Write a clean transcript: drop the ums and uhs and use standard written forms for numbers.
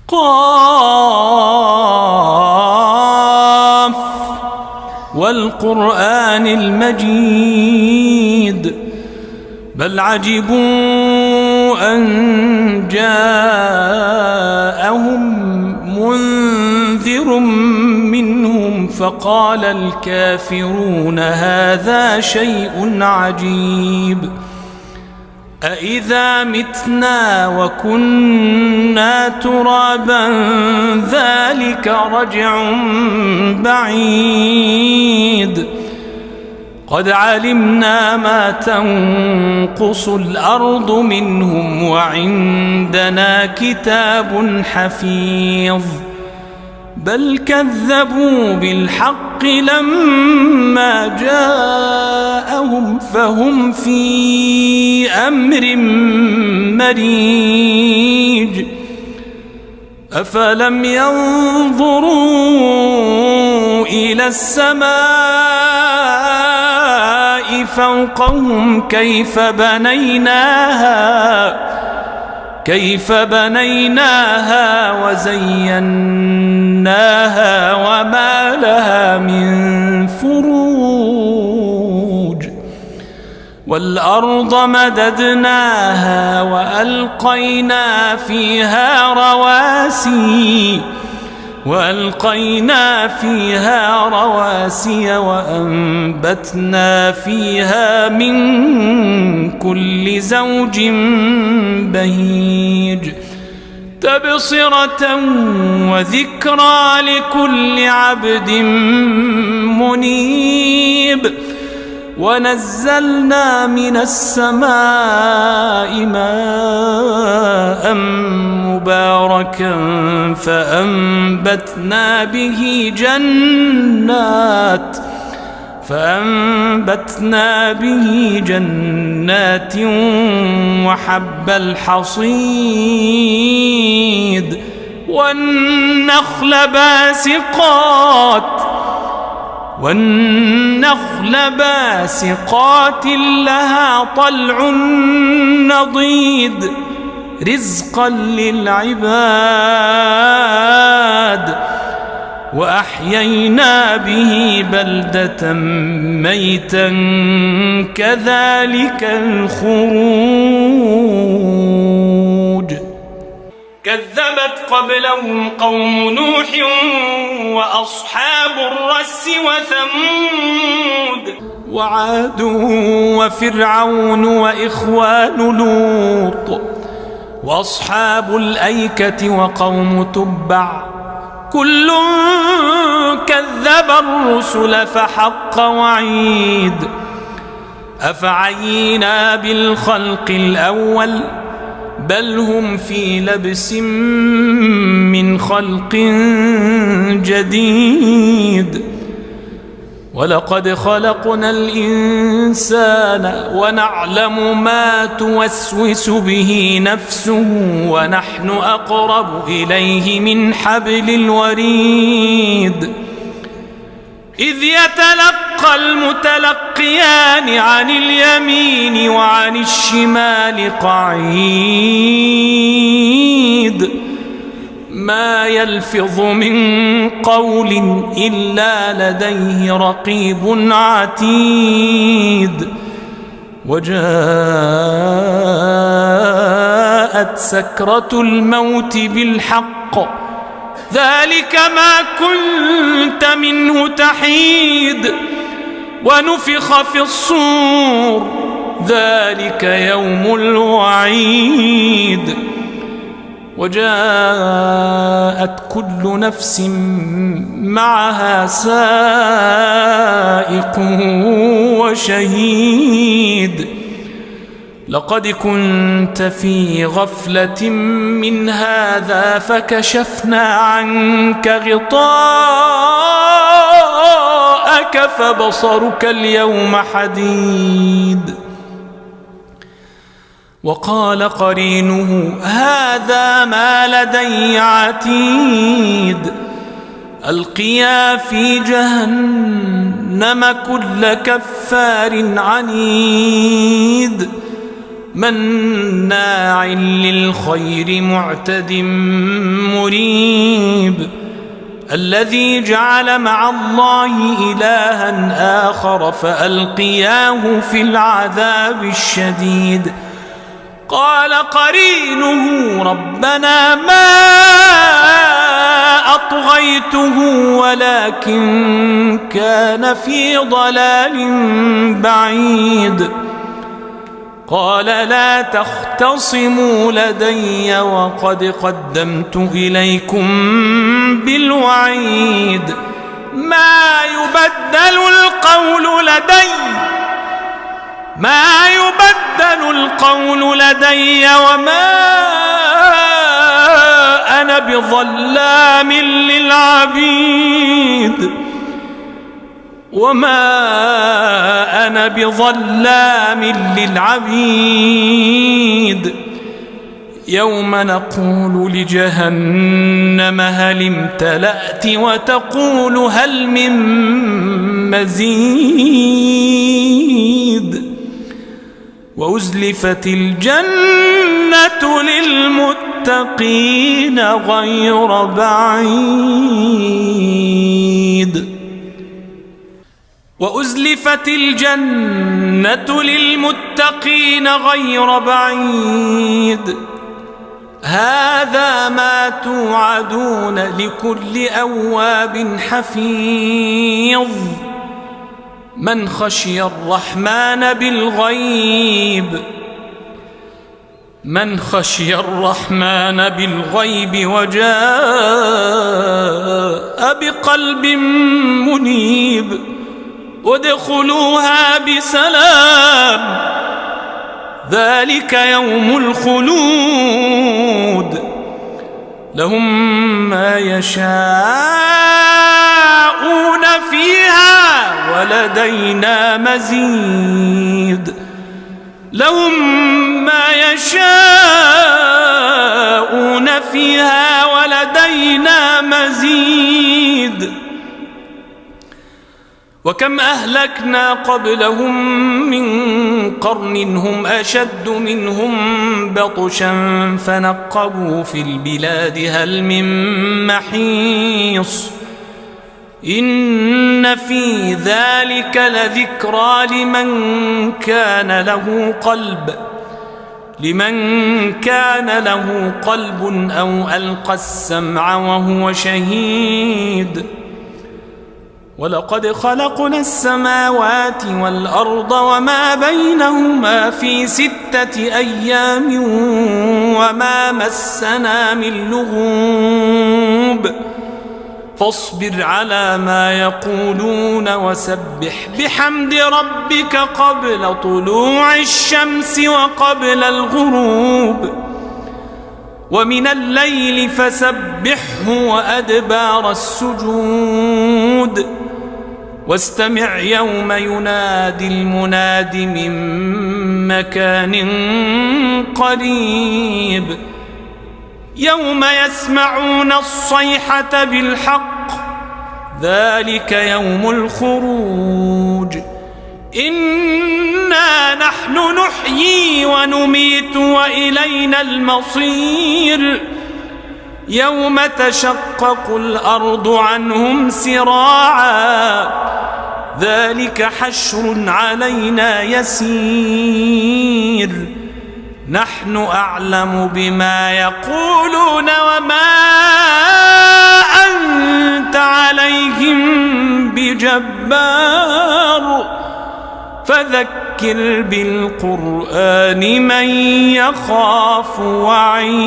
قاف والقرآن المجيد بل عجبوا أن جاءهم منذر منهم فقال الكافرون هذا شيء عجيب أإذا متنا وكنا ترابا ذلك رجع بعيد قد علمنا ما تنقص الأرض منهم وعندنا كتاب حفيظ بل كذبوا بالحق لما جاءهم فهم في أمر مريج أفلم ينظروا إلى السماء فوقهم كيف بنيناها وزيناها وما لها من فروج والأرض مددناها وألقينا فيها رواسي وأنبتنا فيها من كل زوج بهيج تبصرة وذكرى لكل عبد منيب ونزلنا من السماء ماء مباركا فأنبتنا به جنات وحب الحصيد والنخل باسقات لها طلع نضيد رزقا للعباد وأحيينا به بلدة ميتا كذلك الخروج كذبت قبلهم قوم نوح وأصحاب الرس وثمود وعاد وفرعون وإخوان لوط وأصحاب الأيكة وقوم تبع كل كذب الرسل فحق وعيد أفعينا بالخلق الأول بل هم في لبس من خلق جديد ولقد خلقنا الإنسان ونعلم ما توسوس به نفسه ونحن أقرب إليه من حبل الوريد إذ يتلقى المتلقيان عن اليمين وعن الشمال قعيد ما يلفظ من قول إلا لديه رقيب عتيد وجاءت سكرة الموت بالحق ذلك ما كنت منه تحيد ونفخ في الصور ذلك يوم الوعيد وجاءت كل نفس معها سائق وشهيد لقد كنت في غفلة من هذا فكشفنا عنك غطاءك فبصرك اليوم حديد وقال قرينه هذا ما لدي عتيد ألقيا في جهنم كل كفار عنيد مناع للخير معتد مريب الذي جعل مع الله إلها آخر فألقياه في العذاب الشديد. قال قرينه ربنا ما أطغيته ولكن كان في ضلال بعيد. قال لا تختصموا لدي وقد قدمت إليكم بالوعيد. ما يبدل القول لدي وما أنا بظلام للعبيد. يوم نقول لجهنم هل امتلأت وتقول هل من مزيد. وأزلفت الجنة للمتقين غير بعيد. وأزلفت الجنة للمتقين غير بعيد. هذا ما توعدون لكل أواب حفيظ من خشي الرحمن بالغيب وجاء بقلب منيب. ادخلوها بسلام ذلك يوم الخلود. لهم ما يشاءون فيها ولدينا مزيد. وكم أهلكنا قبلهم من قرن هم أشد منهم بطشا فنقبوا في البلاد هل من محيص. إن في ذلك لذكرى لمن كان له قلب أو ألقى السمع وهو شهيد. ولقد خلقنا السماوات والأرض وما بينهما في 6 أيام وما مسنا من لغوب. فاصبر على ما يقولون وسبح بحمد ربك قبل طلوع الشمس وقبل الغروب ومن الليل فسبحه وأدبار السجود. واستمع يوم ينادي المناد من مكان قريب. يوم يسمعون الصيحة بالحق ذلك يوم الخروج. إنا نحن نحيي ونميت وإلينا المصير. يوم تشقق الأرض عنهم سراعا ذلك حشر علينا يسير. نحن أعلم بما يقولون وما أنت عليهم بجبار. فذكر بالقرآن من يخاف وعيد.